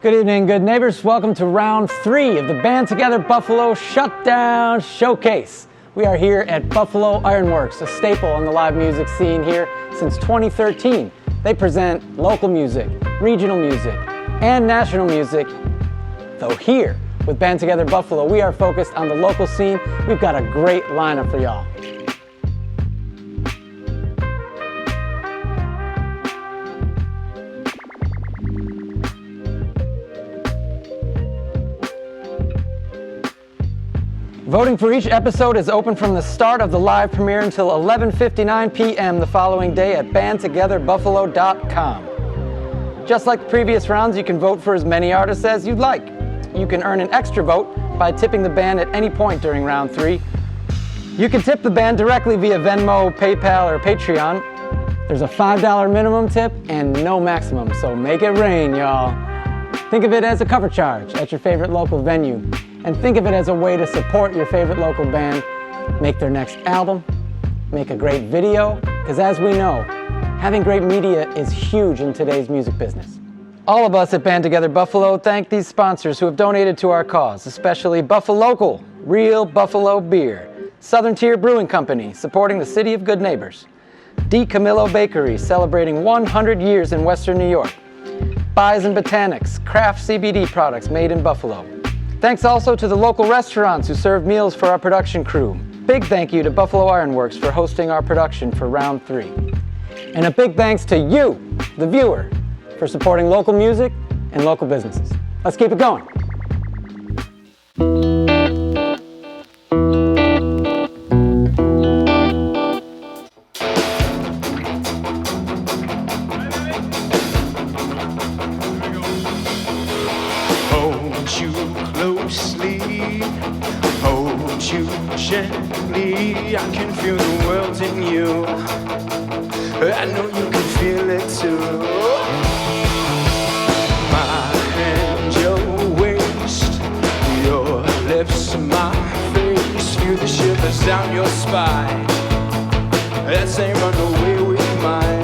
Good evening, good neighbors. Welcome to round 3 of the Band Together Buffalo Shutdown Showcase. We are here at Buffalo Ironworks, a staple on the live music scene here since 2013. They present local music, regional music, and national music. Though here with Band Together Buffalo, we are focused on the local scene. We've got a great lineup for y'all. Voting for each episode is open from the start of the live premiere until 11:59 p.m. the following day at bandtogetherbuffalo.com. Just like the previous rounds, you can vote for as many artists as you'd like. You can earn an extra vote by tipping the band at any point during round 3. You can tip the band directly via Venmo, PayPal, or Patreon. There's a $5 minimum tip and no maximum, so make it rain, y'all. Think of it as a cover charge at your favorite local venue. And think of it as a way to support your favorite local band, make their next album, make a great video, because as we know, having great media is huge in today's music business. All of us at Band Together Buffalo thank these sponsors who have donated to our cause, especially Buffalo Local, Real Buffalo Beer, Southern Tier Brewing Company, supporting the City of Good Neighbors, D. Camillo Bakery, celebrating 100 years in Western New York, Bison Botanics, craft CBD products made in Buffalo. Thanks also to the local restaurants who serve meals for our production crew. Big thank you to Buffalo Ironworks for hosting our production for round 3. And a big thanks to you, the viewer, for supporting local music and local businesses. Let's keep it going. Hold you gently, I can feel the world in you. I know you can feel it too. My hand, your waist, your lips, my face. Feel the shivers down your spine. Let's say run away with mine.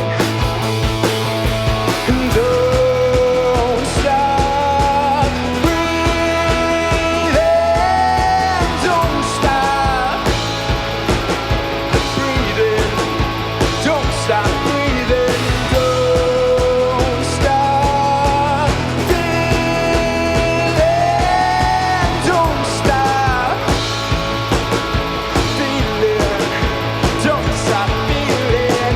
Don't stop breathing. Don't stop breathing. Don't stop breathing. Don't stop feeling. Don't stop feeling. Don't stop feeling.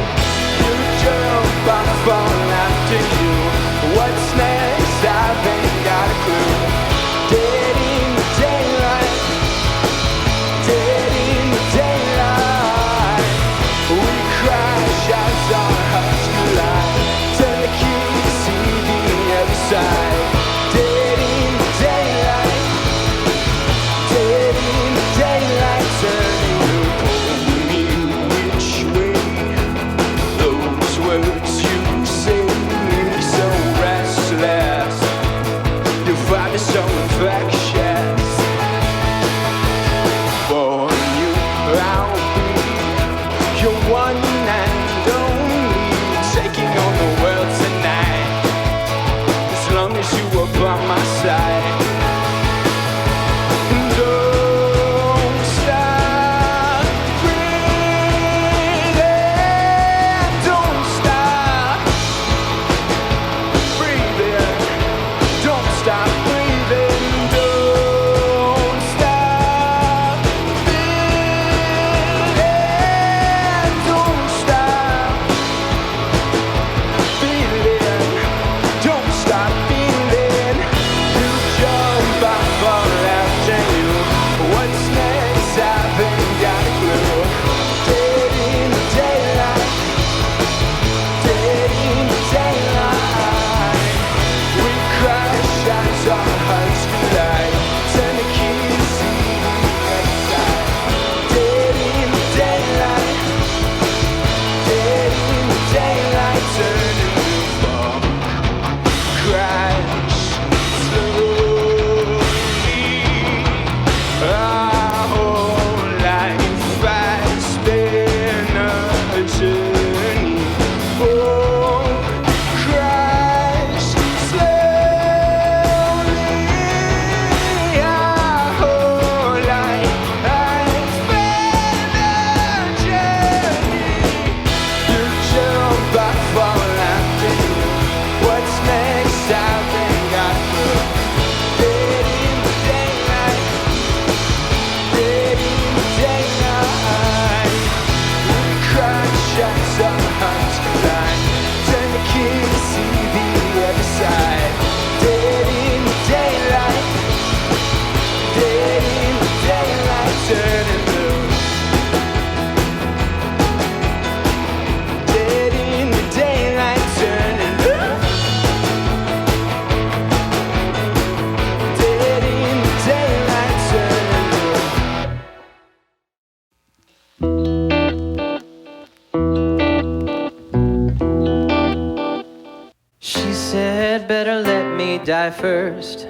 die first.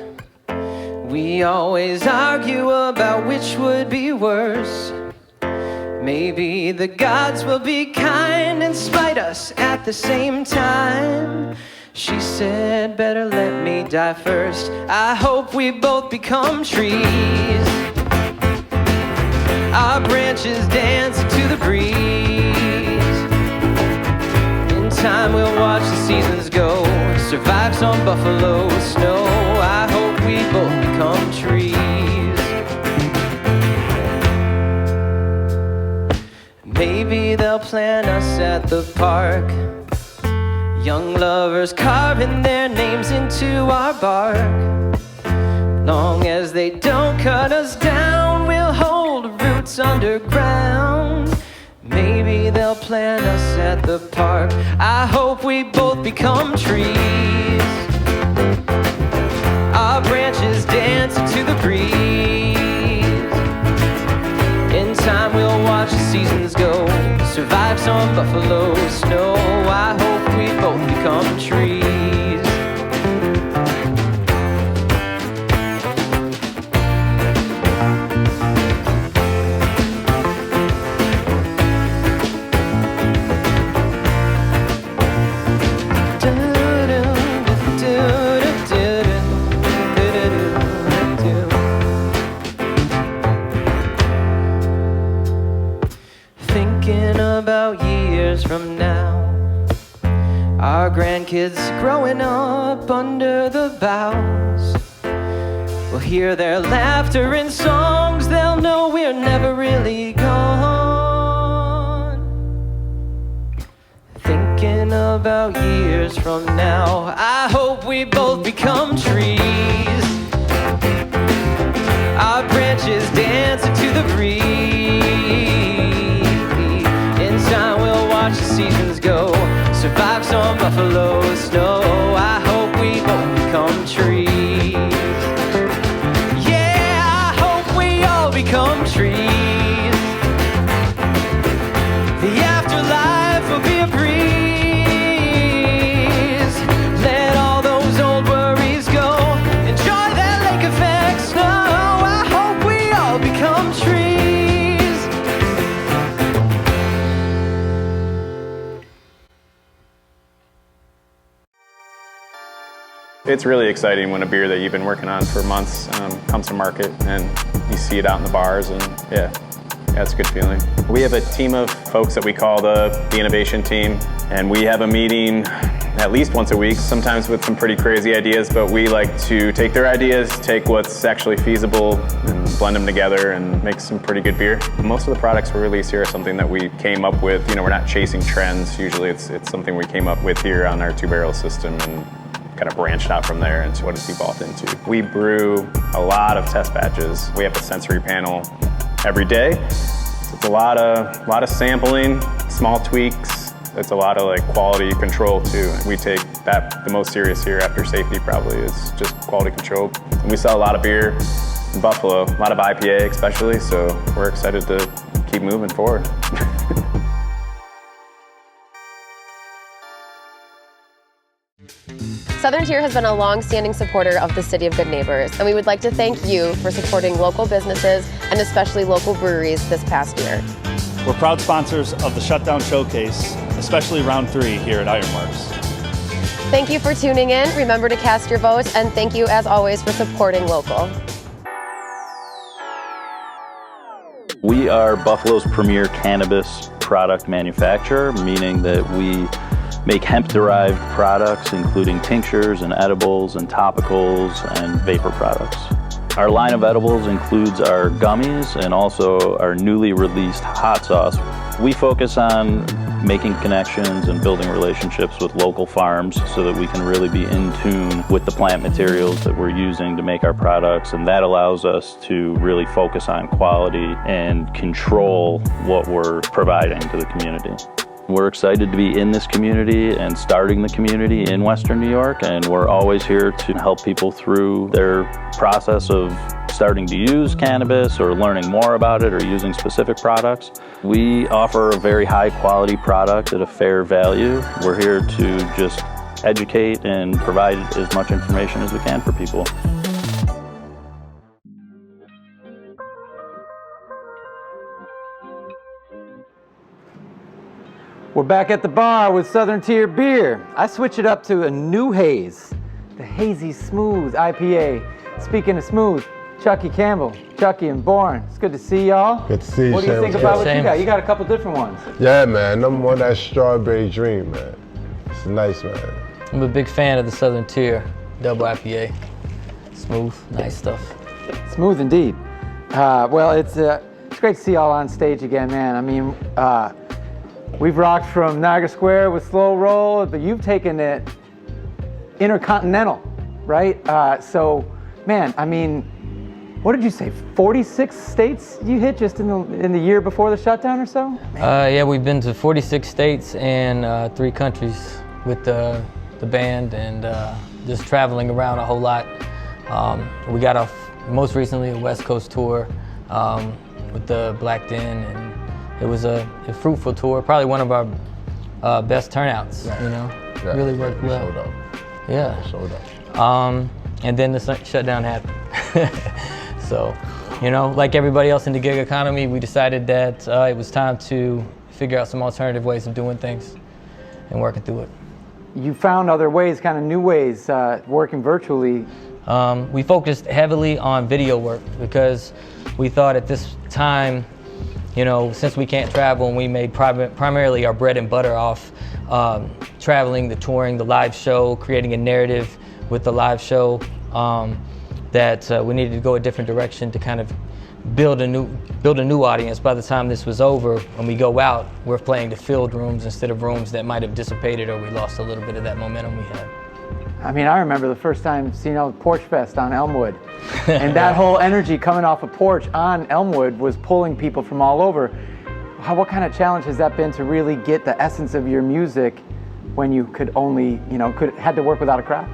We always argue about which would be worse. Maybe the gods will be kind and spite us at the same time. She said, better let me die first. I hope we both become trees. Our branches dance to the breeze. In time we'll watch the seasons go. Survive some buffalo snow. I hope we both become trees. Maybe they'll plant us at the park. Young lovers carving their names into our bark. Long as they don't cut us down, we'll hold roots underground. Maybe they'll plant us at the park. I hope we both become trees. Our branches dance to the breeze. In time we'll watch the seasons go. Survive some buffalo snow. I hope we both become trees. Thinking about years from now, our grandkids growing up under the boughs will hear their laughter and songs. They'll know we're never really gone. Thinking about years from now, I hope we both become trees. Our branches dance to the breeze. In time we'll watch the seasons go. Survive some buffalo snow. I hope we both become trees. Yeah, I hope we all become trees. The afterlife will be a breeze. Let all those old worries go. Enjoy that lake effect snow. I hope we all become trees. It's really exciting when a beer that you've been working on for months comes to market and you see it out in the bars, and yeah, it's a good feeling. We have a team of folks that we call the innovation team, and we have a meeting at least once a week, sometimes with some pretty crazy ideas, but we like to take their ideas, take what's actually feasible and blend them together and make some pretty good beer. Most of the products we release here are something that we came up with. You know, we're not chasing trends. Usually it's something we came up with here on our 2-barrel system and kind of branched out from there into what it's evolved into. We brew a lot of test batches. We have a sensory panel every day. So it's a lot of sampling, small tweaks. It's a lot of like quality control too. We take that the most serious here after safety probably is just quality control. And we sell a lot of beer in Buffalo, a lot of IPA especially, so we're excited to keep moving forward. Southern Tier has been a long-standing supporter of the City of Good Neighbors, and we would like to thank you for supporting local businesses and especially local breweries this past year. We're proud sponsors of the Shutdown Showcase, especially Round 3 here at Ironworks. Thank you for tuning in. Remember to cast your vote, and thank you as always for supporting local. We are Buffalo's premier cannabis product manufacturer, meaning that we make hemp-derived products, including tinctures and edibles and topicals and vapor products. Our line of edibles includes our gummies and also our newly released hot sauce. We focus on making connections and building relationships with local farms so that we can really be in tune with the plant materials that we're using to make our products, and that allows us to really focus on quality and control what we're providing to the community. We're excited to be in this community and starting the community in Western New York, and we're always here to help people through their process of starting to use cannabis or learning more about it or using specific products. We offer a very high quality product at a fair value. We're here to just educate and provide as much information as we can for people. We're back at the bar with Southern Tier Beer. I switch it up to a new haze, the Hazy Smooth IPA. Speaking of smooth, Chucky Campbell, Chucky and Bourne, it's good to see y'all. Good to see you. What do you think about what you got? You got a couple different ones. Yeah, man. Number one, that Strawberry Dream, man. It's nice, man. I'm a big fan of the Southern Tier Double IPA. Smooth, nice stuff. Smooth indeed. Well, it's great to see y'all on stage again, man. I mean, we've rocked from Niagara Square with Slow Roll, but you've taken it intercontinental, right? So, man, I mean, what did you say? 46 states you hit just in the year before the shutdown or so? Yeah, we've been to 46 states and 3 countries with the band, and just traveling around a whole lot. We got off most recently a West Coast tour with the Black Den, and it was a fruitful tour. Probably one of our best turnouts. You know, really worked well. Showed up. Yeah. Showed up. And then the shutdown happened. So, you know, like everybody else in the gig economy, we decided that it was time to figure out some alternative ways of doing things and working through it. You found other ways, kind of new ways, working virtually. We focused heavily on video work because we thought at this time, you know, since we can't travel and we made primarily our bread and butter off traveling, the touring, the live show, creating a narrative with the live show, that we needed to go a different direction to kind of build a new audience. By the time this was over, when we go out, we're playing to filled rooms instead of rooms that might have dissipated or we lost a little bit of that momentum we had. I mean, I remember the first time seeing Porch Fest on Elmwood, and that whole energy coming off a porch on Elmwood was pulling people from all over. What kind of challenge has that been to really get the essence of your music when you could only, you know, had to work without a crowd?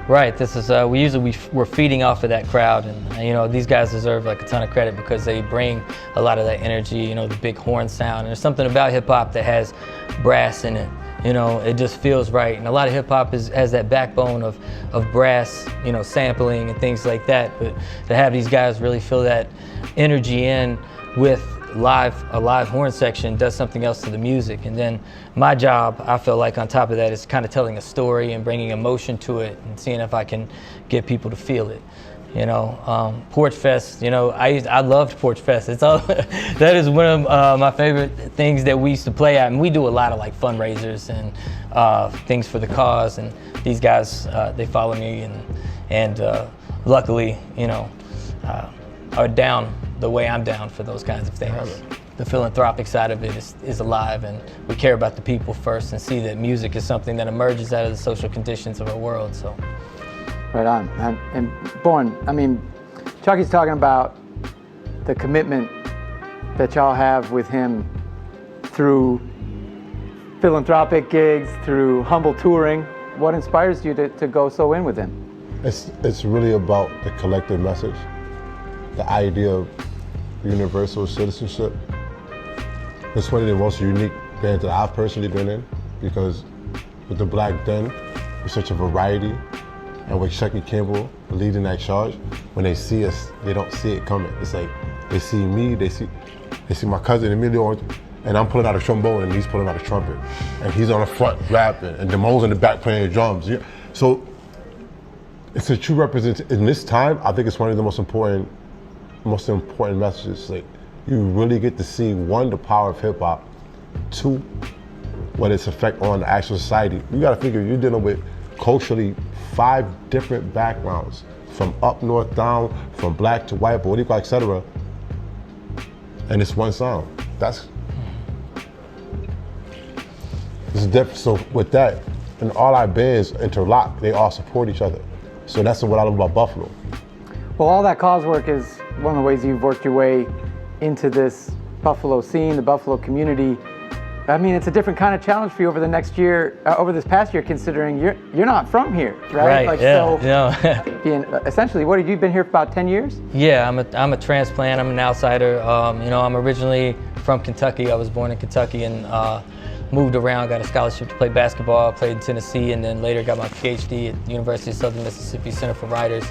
Right. This is we're feeding off of that crowd, and you know, these guys deserve like a ton of credit because they bring a lot of that energy. You know, the big horn sound. And there's something about hip hop that has brass in it. You know, it just feels right. And a lot of hip hop has that backbone of brass, you know, sampling and things like that. But to have these guys really feel that energy in with a live horn section does something else to the music. And then my job, I feel like on top of that, is kind of telling a story and bringing emotion to it and seeing if I can get people to feel it. You know, Porch Fest, you know, I loved Porch Fest. It's all, that is one of my favorite things that we used to play at. And we do a lot of like fundraisers and things for the cause. And these guys, they follow me and luckily, you know, are down the way I'm down for those kinds of things. The philanthropic side of it is alive, and we care about the people first and see that music is something that emerges out of the social conditions of our world. So. Right on. And Bourne, I mean, Chucky's talking about the commitment that y'all have with him through philanthropic gigs, through humble touring. What inspires you to go so in with him? It's really about the collective message, the idea of universal citizenship. It's one of the most unique bands that I've personally been in, because with the Black Den, there's such a variety, and with Chucky Campbell leading that charge, when they see us, they don't see it coming. It's like they see me, they see my cousin Emilio, and I'm pulling out a trombone and he's pulling out a trumpet, and he's on the front rapping, and Damone's in the back playing drums. So it's a true representation. In this time, I think it's one of the most important messages. Like, you really get to see, one, the power of hip hop, two, what its effect on the actual society. You gotta figure, you're dealing with culturally 5 different backgrounds, from up north down, from black to white, Puerto Rico, etc. And it's one sound. It's different. So with that, and all our bands interlock, they all support each other. So that's what I love about Buffalo. Well, all that cause work is one of the ways you've worked your way into this Buffalo scene, the Buffalo community. I mean, it's a different kind of challenge for you over the next year, over this past year, considering you're not from here, right? Right. Like, yeah. So, being, essentially, what have you been here for about 10 years? Yeah, I'm a transplant. I'm an outsider. You know, I'm originally from Kentucky. I was born in Kentucky, and moved around, got a scholarship to play basketball, played in Tennessee, and then later got my PhD at the University of Southern Mississippi Center for Writers.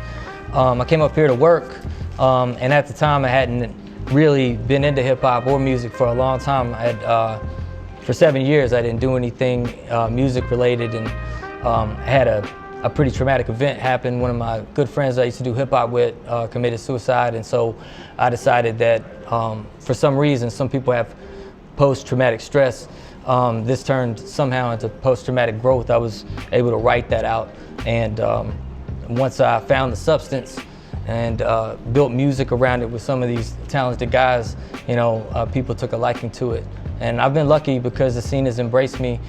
I came up here to work, and at the time I hadn't really been into hip hop or music for a long time. For 7 years I didn't do anything music related, and I had a pretty traumatic event happen. One of my good friends I used to do hip hop with committed suicide, and so I decided that for some reason, some people have post-traumatic stress. This turned somehow into post-traumatic growth. I was able to write that out, and once I found the substance and built music around it with some of these talented guys, people took a liking to it. And I've been lucky because the scene has embraced me.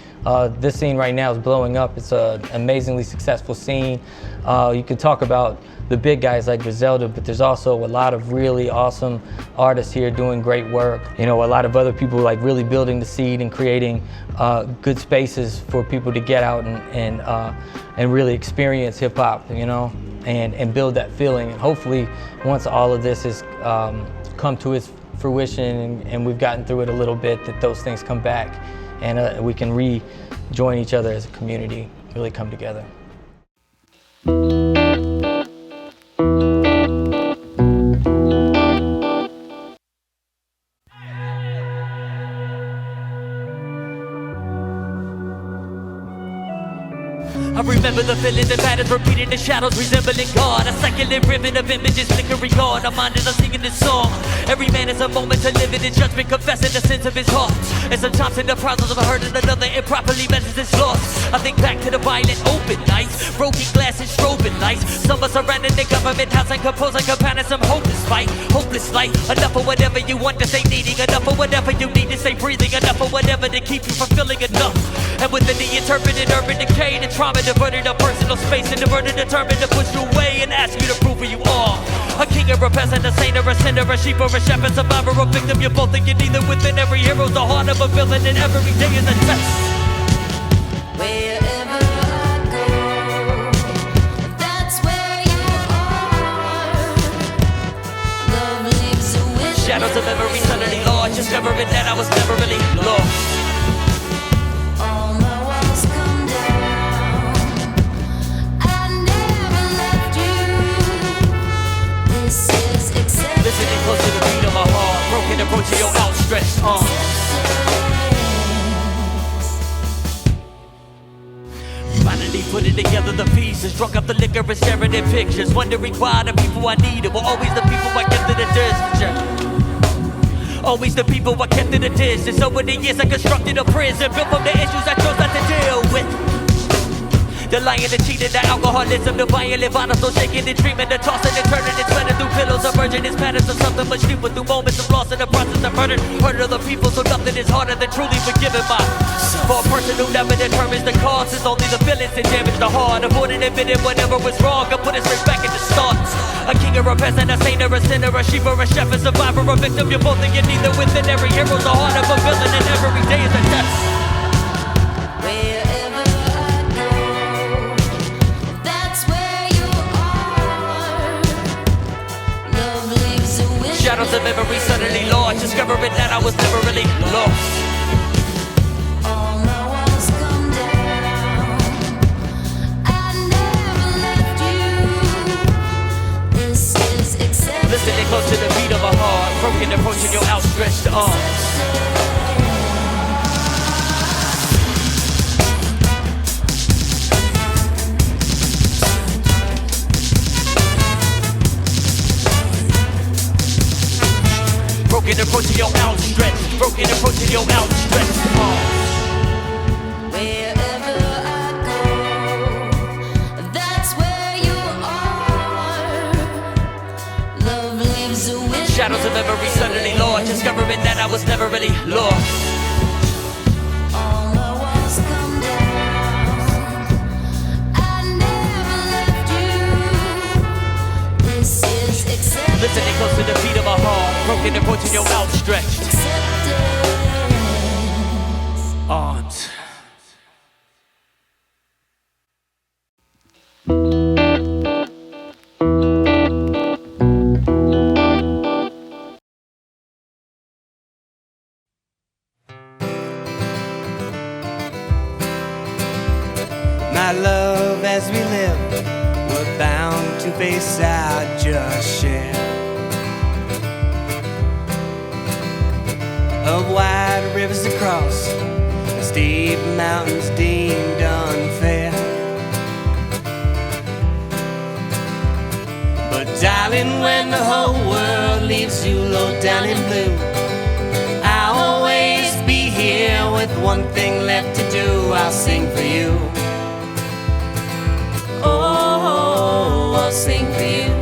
This scene right now is blowing up. It's an amazingly successful scene. You can talk about the big guys like Griselda, but there's also a lot of really awesome artists here doing great work. A lot of other people like really building the seed and creating good spaces for people to get out and really experience hip hop, and build that feeling. And hopefully, once all of this has come to its fruition and we've gotten through it a little bit, that those things come back and we can rejoin each other as a community, really come together. I remember the feeling that matters, repeating the shadows resembling God. A cycling ribbon of images flickering on. I'm minded of singing this song. Every man is a moment to live in his judgment, confessing the sins of his heart. And sometimes in the process of hurting another, improperly measures his loss. I think back to the violent open nights, broken glass and strobing lights. Some are surrounding the government house and composing compounding some hopeless fight, hopeless light. Enough of whatever you want to stay needing, enough of whatever you need to stay breathing, enough of whatever to keep you from feeling enough. And within the interpreted urban decay, the trauma diverted a personal space, and the murder determined to push you away and ask you to prove who you are. A king or a peasant, a saint or a sinner, a sheep or a shepherd, survivor or victim. You're both thinking either. Within every hero's the heart of a villain, and every day is a test. Wherever I go, that's where you are. Love leaves a witness. Shadows of memory suddenly large, discovering that I was never really lost. All my walls come down. I never left you. This is acceptance. Listening close to the beat of my heart, broken approach to your outstretched arms. Finally putting together the pieces, drunk up the liquor and staring at pictures, wondering why the people I needed were always the people I kept in the distance. Always the people I kept in the distance. Over the years I constructed a prison built from the issues I chose not to deal with. The lying, the cheating, the alcoholism, the violent, violence, no shaking and dreaming, the tossing and turning and sweating through pillows, emerging as patterns of something much deeper through moments of loss in the process of murder. Hurt other people, so nothing is harder than truly forgiving myself. For a person who never determines the cause, it's only the feelings that damage the heart. Avoiding admitting whatever was wrong, I put it straight back in the start. A king or a peasant, a saint or a sinner, a sheep or a shepherd, survivor or victim. You're both thinking neither. Within every hero's the heart of a villain, and every day is a test. Wherever I go, that's where you are. Love leaves a witness. Shadows of memory suddenly large, discovering that I was never really lost. All my walls come down. I never left you. This is acceptance. Listening close to the beat of a heart, broken approaching your outstretched arms. Broken approaching your outstretched, broken approaching your outstretched arms. Wherever I go, that's where you are. Love leaves a witness. Shadows of memory suddenly large, discovering that I was never really lost. All my walls come down. I never left you. This is acceptance. Listening close to the beat of a heart, broken approaching your outstretched arms. My love, as we live, we're bound to face our just share of wide rivers to cross, and steep mountains deemed unfair. But darling, when the whole world leaves you low down in blue, I'll always be here with one thing left to do. I'll sing for you. Oh, I'll sing for you.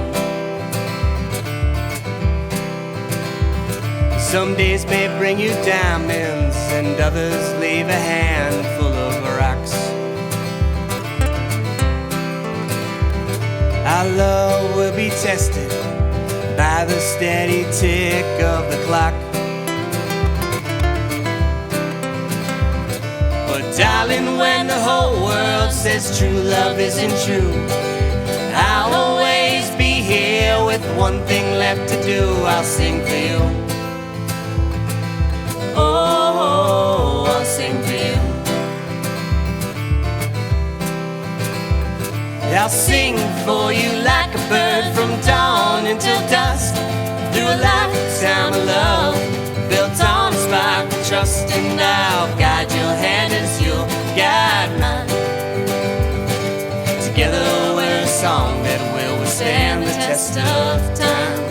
Some days may bring you diamonds, and others leave a handful of rocks. Our love will be tested by the steady tick of the clock. But darling, when the whole world says true love isn't true, I'll always be here with one thing left to do. I'll sing for you. Oh, I'll sing for you. I'll sing for you like a bird from dawn until dusk, through a lifetime of love built on a spark of trust. And I'll guide your hand as you'll guide mine. Together we're a song that will withstand the test of time.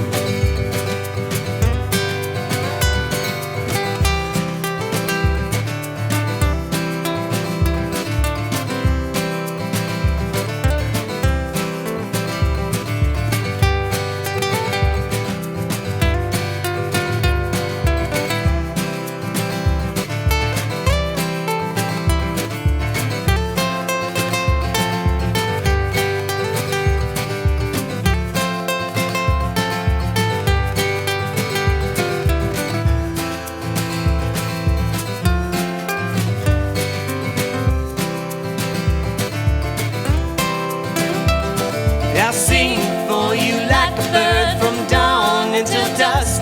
I'll sing for you like a bird from dawn until dusk,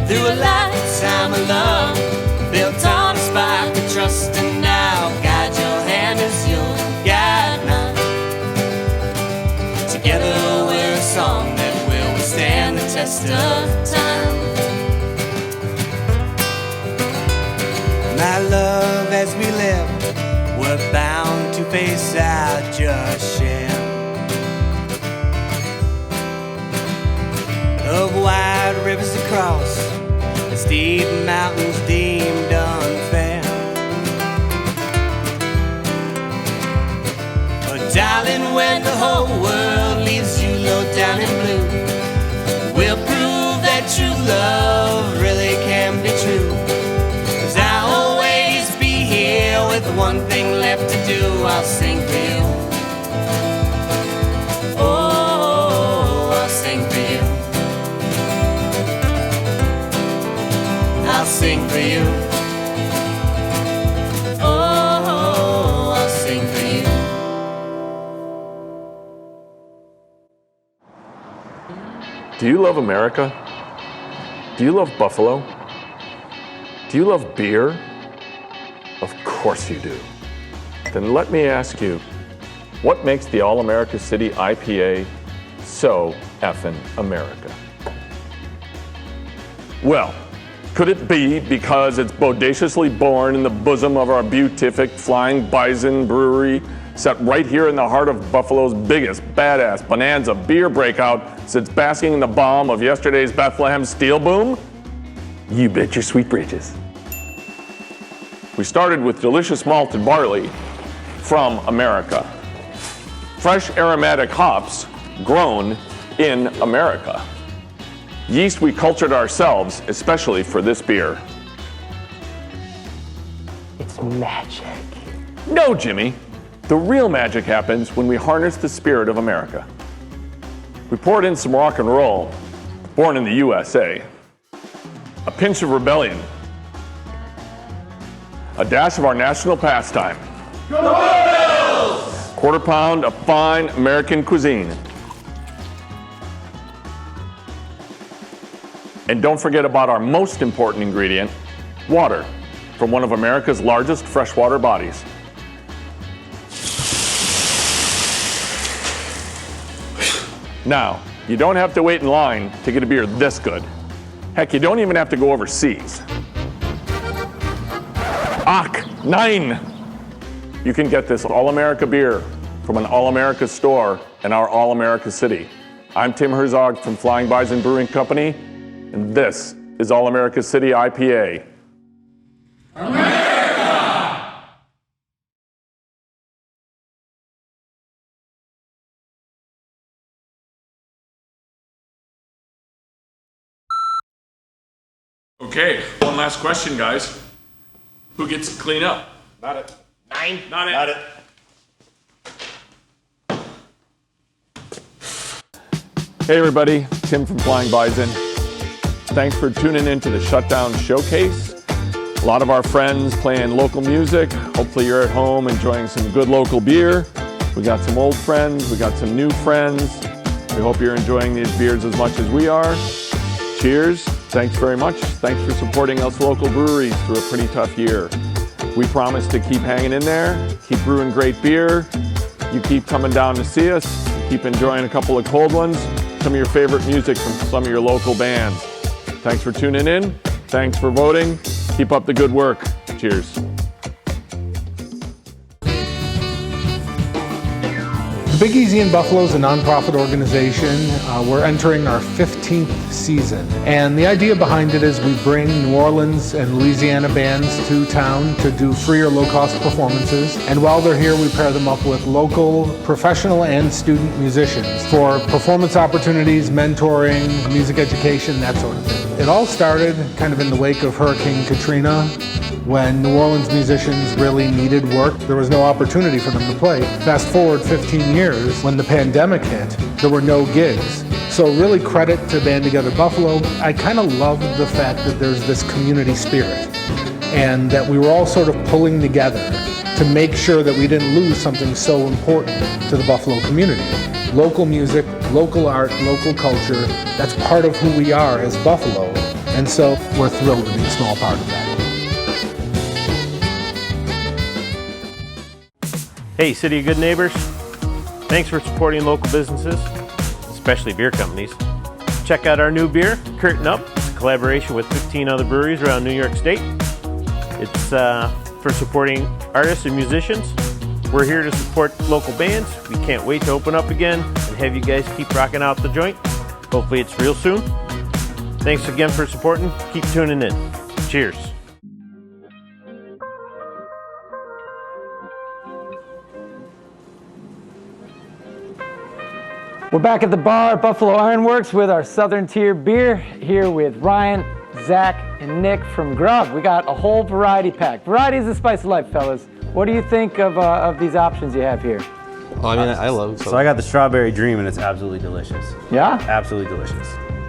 through a lifetime of love built on a spark of trust. And I'll guide your hand as you'll guide mine. Together we're a song that will withstand the test of time. My love, as we live, we're bound to face our just share of wide rivers to cross, and steep mountains deemed unfair. But darling, when the whole world leaves you low down in blue, we'll prove that true love really can be true. 'Cause I'll always be here with one thing left to do. I'll sing for you. Oh, I'll sing for you. I'll sing for you. Oh, I'll sing for you. Do you love America? Do you love Buffalo? Do you love beer? Of course you do. Then let me ask you, what makes the All-America City IPA so effing America? Well, could it be because it's bodaciously born in the bosom of our beatific Flying Bison Brewery, set right here in the heart of Buffalo's biggest badass bonanza beer breakout since basking in the balm of yesterday's Bethlehem steel boom? You bet your sweet britches. We started with delicious malted barley from America. Fresh aromatic hops grown in America. Yeast we cultured ourselves, especially for this beer. It's magic. No, Jimmy. The real magic happens when we harness the spirit of America. We poured in some rock and roll, born in the USA. A pinch of rebellion. A dash of our national pastime. Go Bills! Quarter pound of fine American cuisine. And don't forget about our most important ingredient, water, from one of America's largest freshwater bodies. Now, you don't have to wait in line to get a beer this good. Heck, you don't even have to go overseas. Ach, nein! You can get this All-America beer from an All-America store in our All-America city. I'm Tim Herzog from Flying Bison Brewing Company, and this is All-America City IPA. Okay, one last question, guys. Who gets to clean up? Not it. Nine. Not it. Not it. Hey everybody, Tim from Flying Bison. Thanks for tuning in to the Shutdown Showcase. A lot of our friends playing local music. Hopefully you're at home enjoying some good local beer. We got some old friends, we got some new friends. We hope you're enjoying these beers as much as we are. Cheers, thanks very much. Thanks for supporting us local breweries through a pretty tough year. We promise to keep hanging in there, keep brewing great beer. You keep coming down to see us, keep enjoying a couple of cold ones, some of your favorite music from some of your local bands. Thanks for tuning in, thanks for voting, keep up the good work. Cheers. The Big Easy in Buffalo is a nonprofit organization. We're entering our 15th season. And the idea behind it is we bring New Orleans and Louisiana bands to town to do free or low-cost performances. And while they're here, we pair them up with local professional and student musicians for performance opportunities, mentoring, music education, that sort of thing. It all started kind of in the wake of Hurricane Katrina, when New Orleans musicians really needed work. There was no opportunity for them to play. Fast forward 15 years, when the pandemic hit, there were no gigs. So really credit to Band Together Buffalo. I kind of love the fact that there's this community spirit and that we were all sort of pulling together to make sure that we didn't lose something so important to the Buffalo community. Local music, local art, local culture, that's part of who we are as Buffalo. And so we're thrilled to be a small part of that. Hey, City of Good Neighbors. Thanks for supporting local businesses, especially beer companies. Check out our new beer, Curtain Up. It's a collaboration with 15 other breweries around New York State. It's for supporting artists and musicians. We're here to support local bands. We can't wait to open up again and have you guys keep rocking out the joint. Hopefully it's real soon. Thanks again for supporting. Keep tuning in. Cheers. We're back at the bar at Buffalo Ironworks with our Southern Tier beer, here with Ryan, Zach, and Nick from Grub. We got a whole variety pack. Variety is the spice of life, fellas. What do you think of these options you have here? Oh, I mean, I love it. So I got the Strawberry Dream, and it's absolutely delicious. Yeah? Absolutely delicious.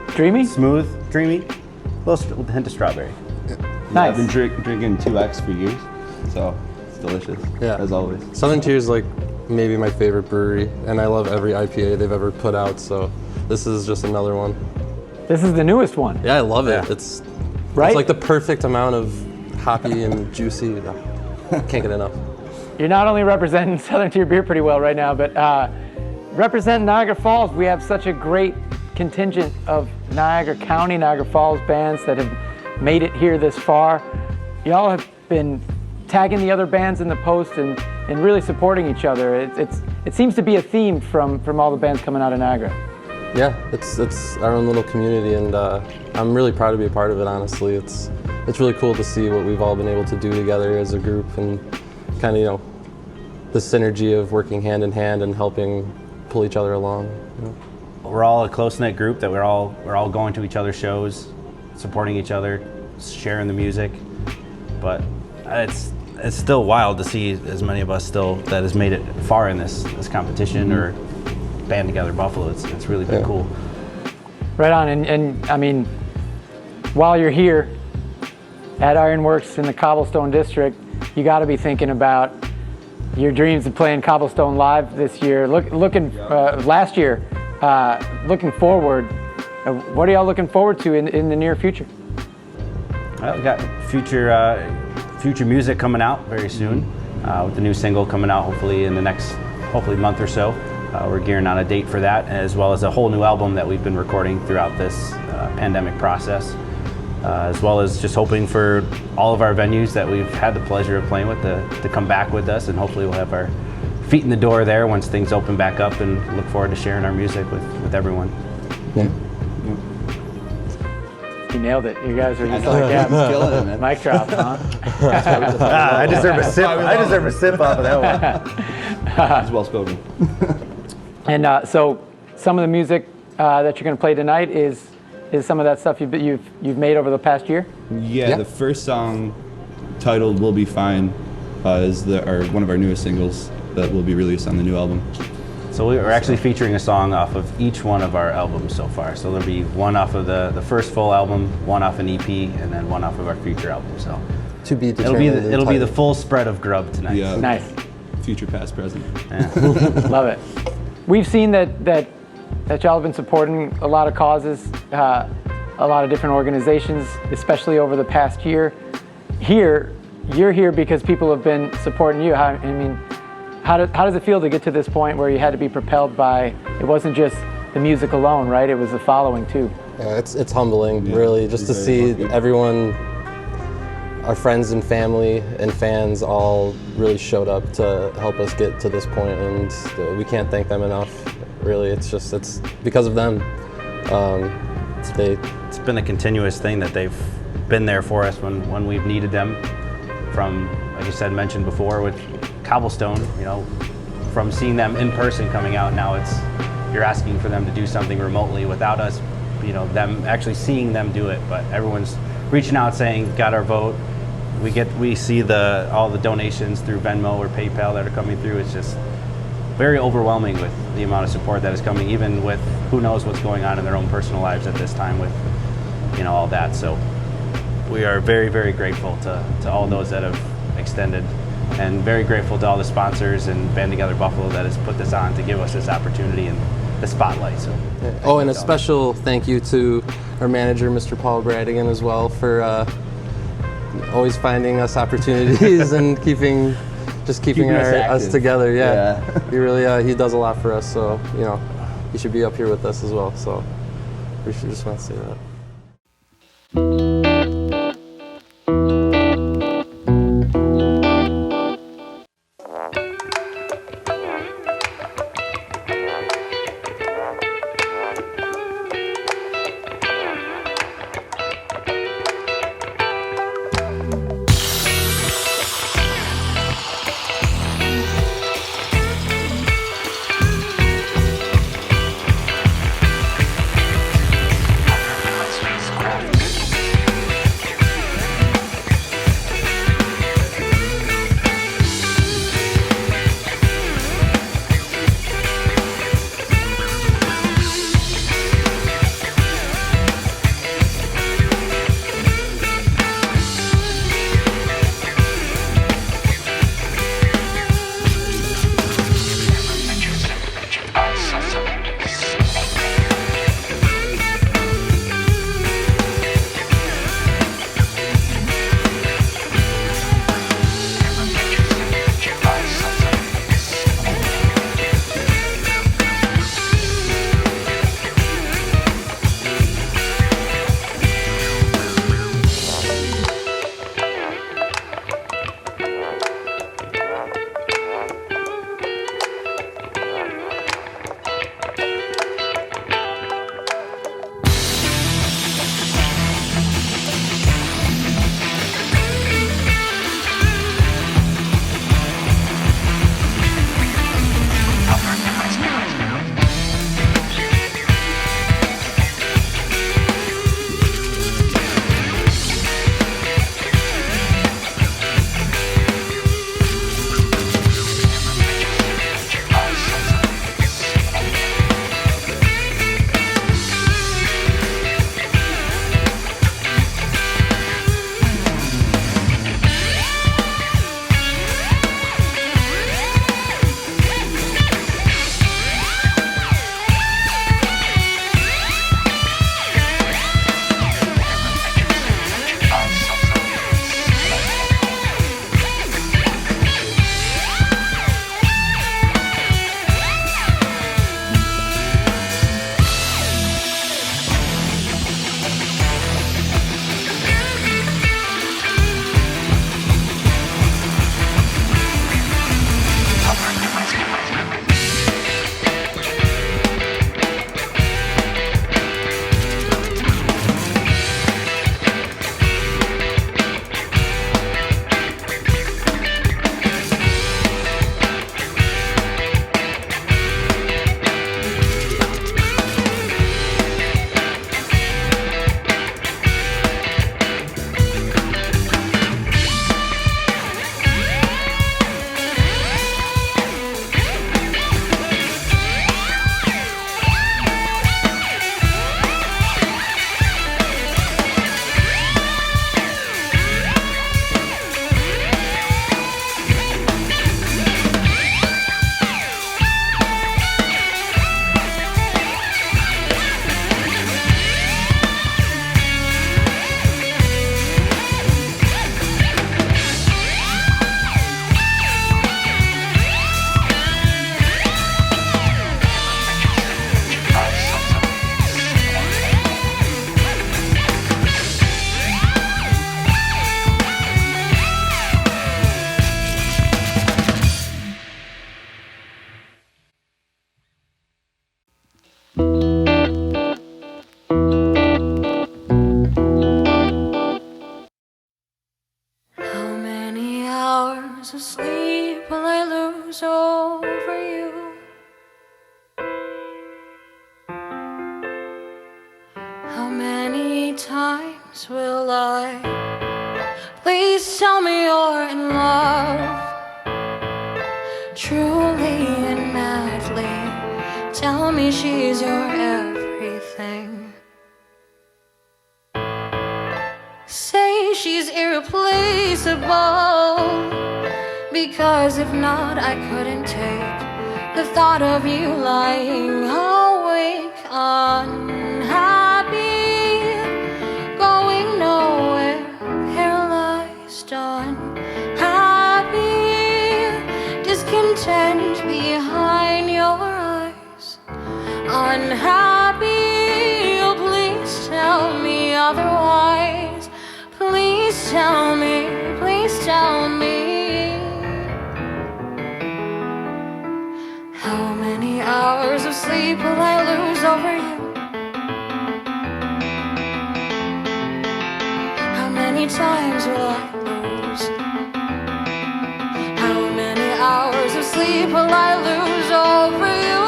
Dreamy? Smooth, dreamy, with a hint of strawberry. Nice. I've been drinking 2X for years, so it's delicious, as always. Southern Tier is like maybe my favorite brewery, and I love every IPA they've ever put out, so this is just another one. This is the newest one. Yeah, I love it. It's like the perfect amount of hoppy and juicy. Can't get enough. You're not only representing Southern Tier beer pretty well right now, but representing Niagara Falls. We have such a great contingent of Niagara County, Niagara Falls bands that have made it here this far. Y'all have been tagging the other bands in the post and really supporting each other. It seems to be a theme from all the bands coming out of Niagara. Yeah, it's our own little community, and I'm really proud to be a part of it, honestly. It's really cool to see what we've all been able to do together as a group, and kind of, the synergy of working hand in hand and helping pull each other along. We're all a close-knit group that we're all going to each other's shows, supporting each other, sharing the music, but it's still wild to see as many of us still that has made it far in this competition or Band Together Buffalo. It's really been cool. Right on, and I mean, while you're here at Ironworks in the Cobblestone District, you got to be thinking about your dreams of playing Cobblestone live this year. Last year, looking forward, what are y'all looking forward to in the near future? Well, we got future music coming out very soon, with the new single coming out hopefully in the next month or so. We're gearing on a date for that, as well as a whole new album that we've been recording throughout this pandemic process, as well as just hoping for all of our venues that we've had the pleasure of playing with to come back with us, and hopefully we'll have our feet in the door there once things open back up, and look forward to sharing our music with everyone. Yeah. You nailed it. You guys are just like, yeah, killing it, man. mic drop, huh? I deserve a sip. I deserve a sip off of that one. It's well spoken. And so some of the music that you're going to play tonight is some of that stuff you've made over the past year? Yeah, the first song, titled "We'll Be Fine," is one of our newest singles that will be released on the new album. So we're actually featuring a song off of each one of our albums so far. So there'll be one off of the first full album, one off an EP, and then one off of our future album. So To be it'll be the full spread of Grub tonight. Yeah. Nice. Future, past, present. Yeah. Love it. We've seen that y'all have been supporting a lot of causes, a lot of different organizations, especially over the past year. You're here because people have been supporting you. How does it feel to get to this point where you had to be propelled by, it wasn't just the music alone, right? It was the following too. Yeah, it's humbling, really, just to see everyone, our friends and family and fans all really showed up to help us get to this point, and we can't thank them enough, really. It's because of them. It's been a continuous thing that they've been there for us when we've needed them, from, like you said, mentioned before, with Cobblestone, from seeing them in person coming out, now you're asking for them to do something remotely without us, them actually seeing them do it. But everyone's reaching out saying, got our vote. We see all the donations through Venmo or PayPal that are coming through. It's just very overwhelming with the amount of support that is coming, even with who knows what's going on in their own personal lives at this time with all that. So we are very, very grateful to all those that have extended, and very grateful to all the sponsors and Band Together Buffalo that has put this on to give us this opportunity and the spotlight. So, and a special thank you to our manager, Mr. Paul Bradigan, as well, for always finding us opportunities and keeping us together. Yeah. He really he does a lot for us. So he should be up here with us as well. So we should just want to say that. hours of sleep will I lose over you? How many times will I? Please tell me you're in love, truly and madly. Tell me she's your everything. Say she's irreplaceable, because if not, I couldn't take the thought of you lying awake, unhappy, going nowhere, paralyzed, unhappy, discontent behind your eyes, unhappy. Oh, please tell me otherwise. Please tell me, please tell me. How many hours of sleep will I lose over you? How many times will I lose? How many hours of sleep will I lose over you?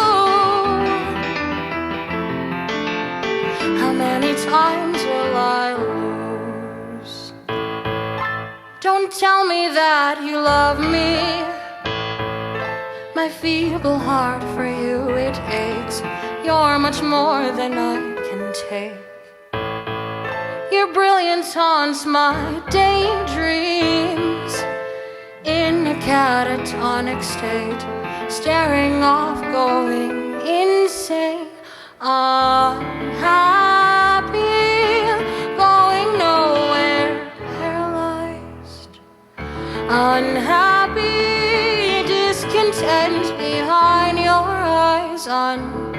How many times will I lose? Don't tell me that you love me. My feeble heart for you, it aches. You're much more than I can take. Your brilliance haunts my daydreams, in a catatonic state, staring off, going insane, unhappy, going nowhere, paralyzed, unhappy, discontent behind your eyes, unhappy.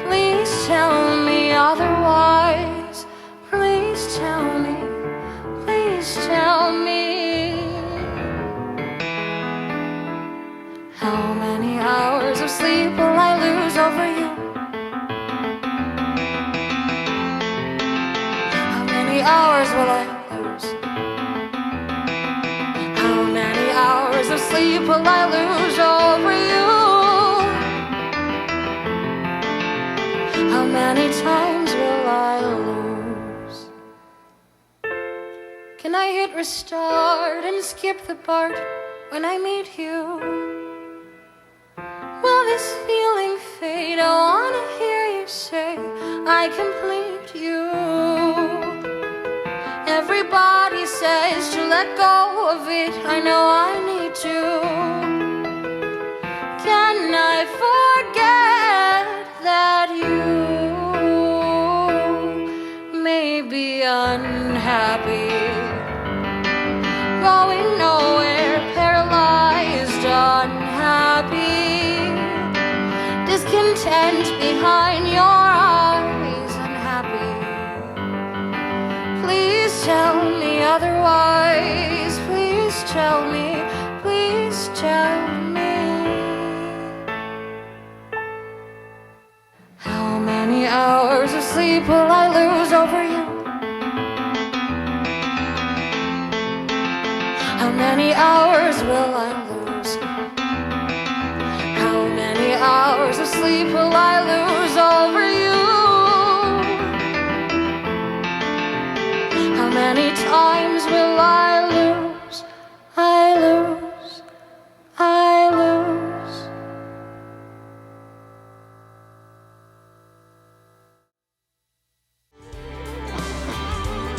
Please tell me otherwise. Please tell me, please tell me. How many hours of sleep will I lose over you? How many hours will I lose? How many hours of sleep will I lose over you? How many times will I lose? Can I hit restart and skip the part when I meet you? Will this feeling fade? I wanna hear you say I complete you. Everybody says to let go of it. I know I need to. Can I forget that you may be unhappy, going nowhere, paralyzed, unhappy, discontent behind your eyes, unhappy. Please tell me otherwise. Please tell me, please tell me. How many hours of sleep will I lose over you? How many hours will I lose? How many hours of sleep will I lose over you? How many times will I lose? I lose, I lose.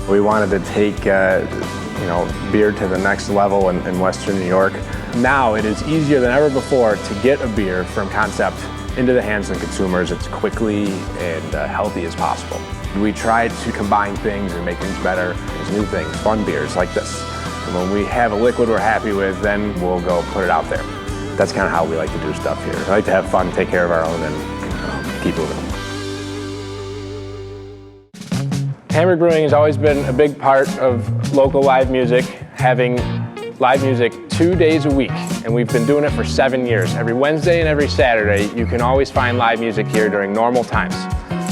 We wanted to take beer to the next level in Western New York. Now it is easier than ever before to get a beer from concept into the hands of consumers as quickly and healthy as possible. We try to combine things and make things better. There's new things, fun beers like this. And when we have a liquid we're happy with, then we'll go put it out there. That's kind of how we like to do stuff here. I like to have fun, take care of our own, and keep moving. Hammered Brewing has always been a big part of local live music, having live music 2 days a week, and we've been doing it for 7 years. Every Wednesday and every Saturday, you can always find live music here during normal times.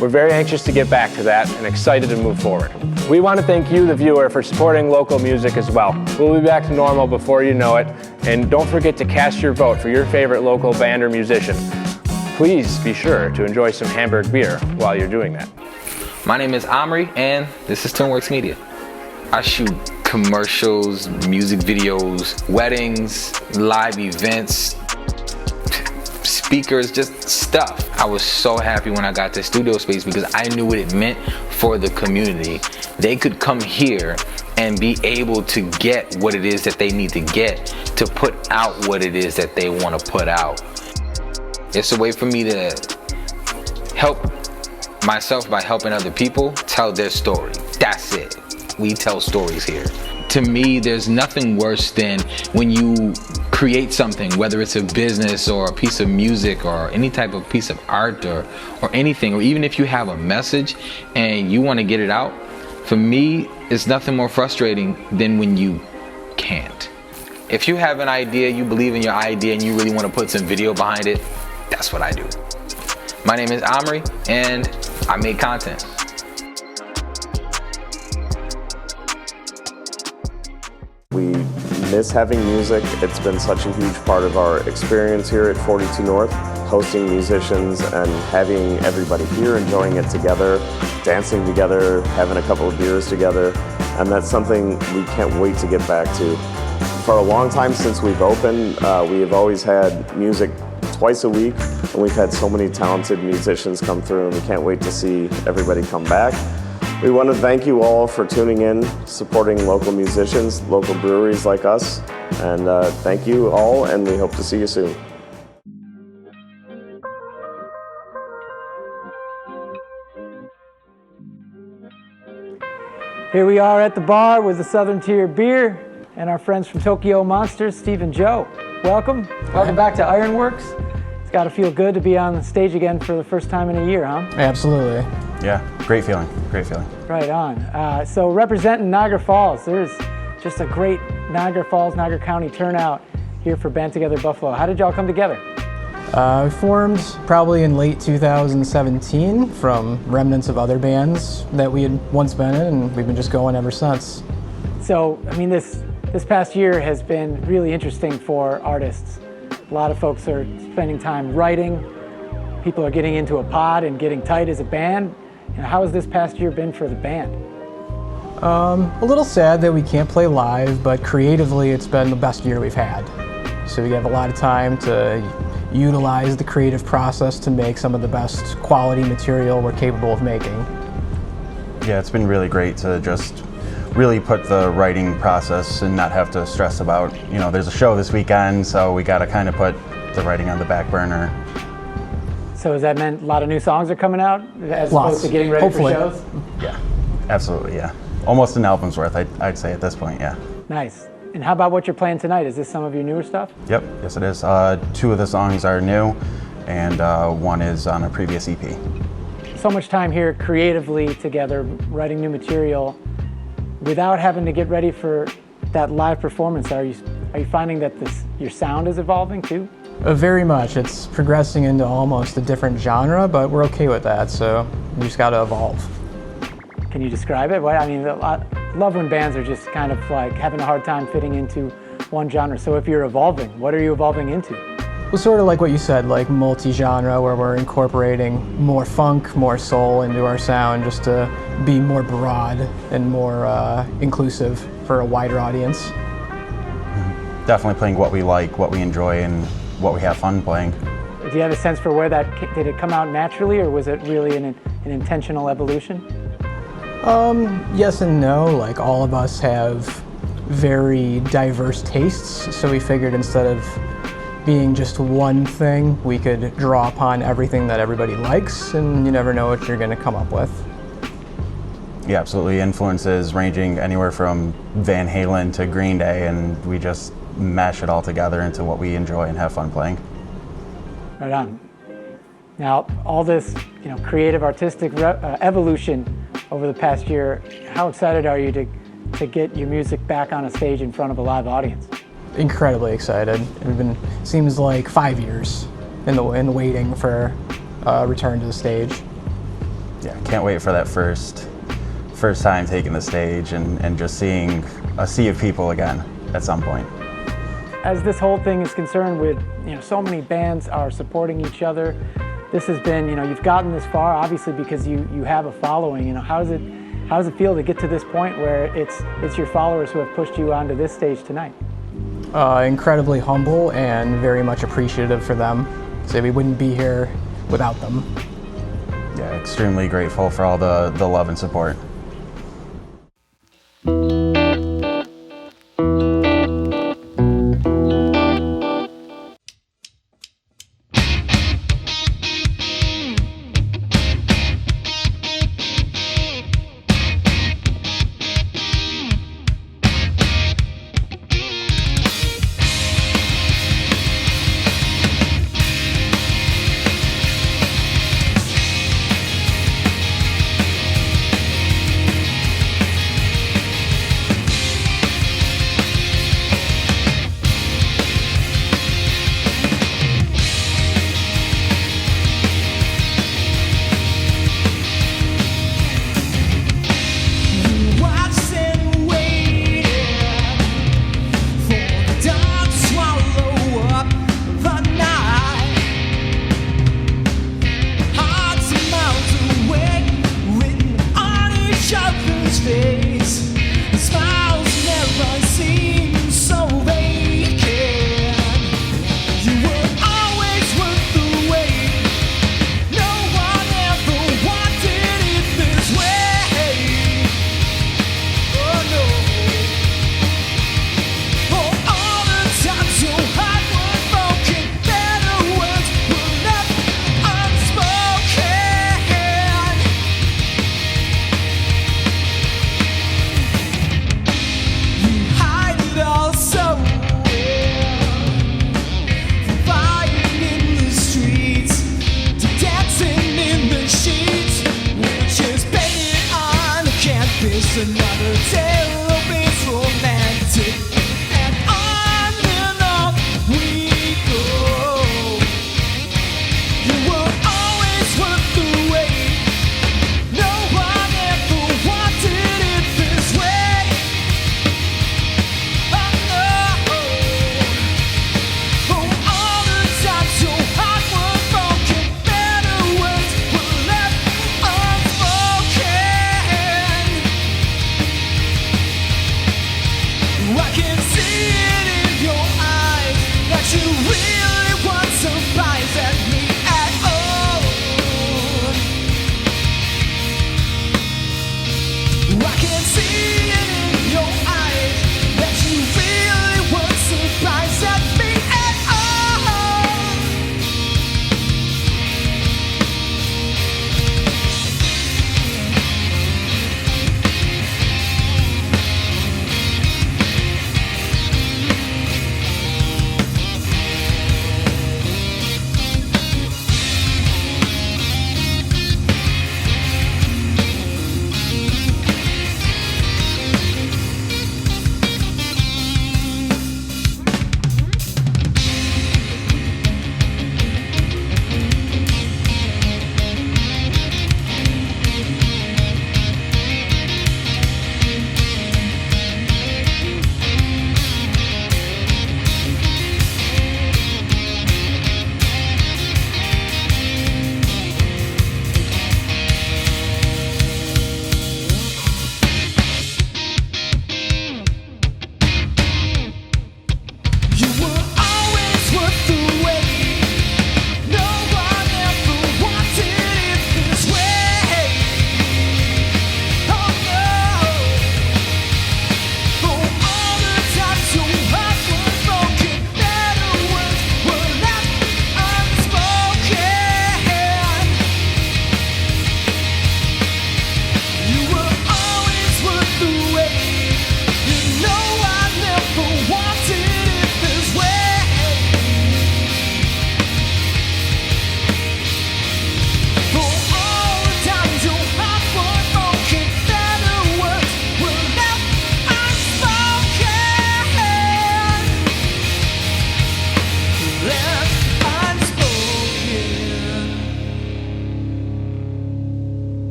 We're very anxious to get back to that and excited to move forward. We want to thank you, the viewer, for supporting local music as well. We'll be back to normal before you know it, and don't forget to cast your vote for your favorite local band or musician. Please be sure to enjoy some Hamburg beer while you're doing that. My name is Omri, and this is Tunworks Media. I shoot commercials, music videos, weddings, live events, speakers, just stuff. I was so happy when I got this studio space because I knew what it meant for the community. They could come here and be able to get what it is that they need to get to put out what it is that they want to put out. It's a way for me to help myself by helping other people tell their story. That's it. We tell stories here. To me, there's nothing worse than when you create something, whether it's a business or a piece of music or any type of piece of art or anything, or even if you have a message and you want to get it out. For me, it's nothing more frustrating than when you can't. If you have an idea, you believe in your idea, and you really want to put some video behind it, that's what I do. My name is Omri, and I make content. We miss having music. It's been such a huge part of our experience here at 42 North, hosting musicians and having everybody here, enjoying it together, dancing together, having a couple of beers together, and that's something we can't wait to get back to. For a long time since we've opened, we have always had music twice a week, and we've had so many talented musicians come through, and we can't wait to see everybody come back. We want to thank you all for tuning in, supporting local musicians, local breweries like us, and thank you all, and we hope to see you soon. Here we are at the bar with the Southern Tier Beer and our friends from Tokyo Monsters, Steve and Joe. Welcome. Welcome back to Ironworks. It's got to feel good to be on the stage again for the first time in a year, huh? Absolutely. Yeah, great feeling, great feeling. Right on. So representing Niagara Falls, there's just a great Niagara Falls, Niagara County turnout here for Band Together Buffalo. How did y'all come together? We formed probably in late 2017 from remnants of other bands that we had once been in, and we've been just going ever since. So, I mean, this past year has been really interesting for artists. A lot of folks are spending time writing. People are getting into a pod and getting tight as a band. And how has this past year been for the band? A little sad that we can't play live, but creatively it's been the best year we've had. So we have a lot of time to utilize the creative process to make some of the best quality material we're capable of making. Yeah, it's been really great to just really put the writing process and not have to stress about, you know, there's a show this weekend, so we got to kind of put the writing on the back burner. So has that meant a lot of new songs are coming out as Lots. opposed to getting ready Hopefully. for shows? Yeah, absolutely, yeah. Almost an album's worth, I'd say at this point, yeah. Nice. And how about what you're playing tonight? Is this some of your newer stuff? Yep, yes it is. 2 of the songs are new, and 1 is on a previous EP. So much time here creatively together, writing new material, without having to get ready for that live performance. Are you finding that your sound is evolving too? Very much. It's progressing into almost a different genre, but we're okay with that, so we just got to evolve. Can you describe it? I mean, I love when bands are just kind of like having a hard time fitting into one genre. So if you're evolving, what are you evolving into? Well, sort of like what you said, like multi-genre, where we're incorporating more funk, more soul into our sound, just to be more broad and more inclusive for a wider audience. Definitely playing what we like, what we enjoy, and what we have fun playing. Do you have a sense for where did it come out naturally, or was it really an intentional evolution? Yes and no. Like, all of us have very diverse tastes, so we figured instead of being just one thing, we could draw upon everything that everybody likes, and you never know what you're going to come up with. Yeah, absolutely. Influences ranging anywhere from Van Halen to Green Day, and we just mash it all together into what we enjoy and have fun playing. Right on. Now, all this, creative, artistic evolution over the past year, how excited are you to get your music back on a stage in front of a live audience? Incredibly excited. Seems like 5 years in the waiting for a return to the stage. yeah, can't wait for that first time taking the stage and just seeing a sea of people again at some point. As this whole thing is concerned with, so many bands are supporting each other. This has been, you've gotten this far obviously because you have a following. How does it feel to get to this point where it's your followers who have pushed you onto this stage tonight? Incredibly humble and very much appreciative for them. So we wouldn't be here without them. Yeah, extremely grateful for all the love and support.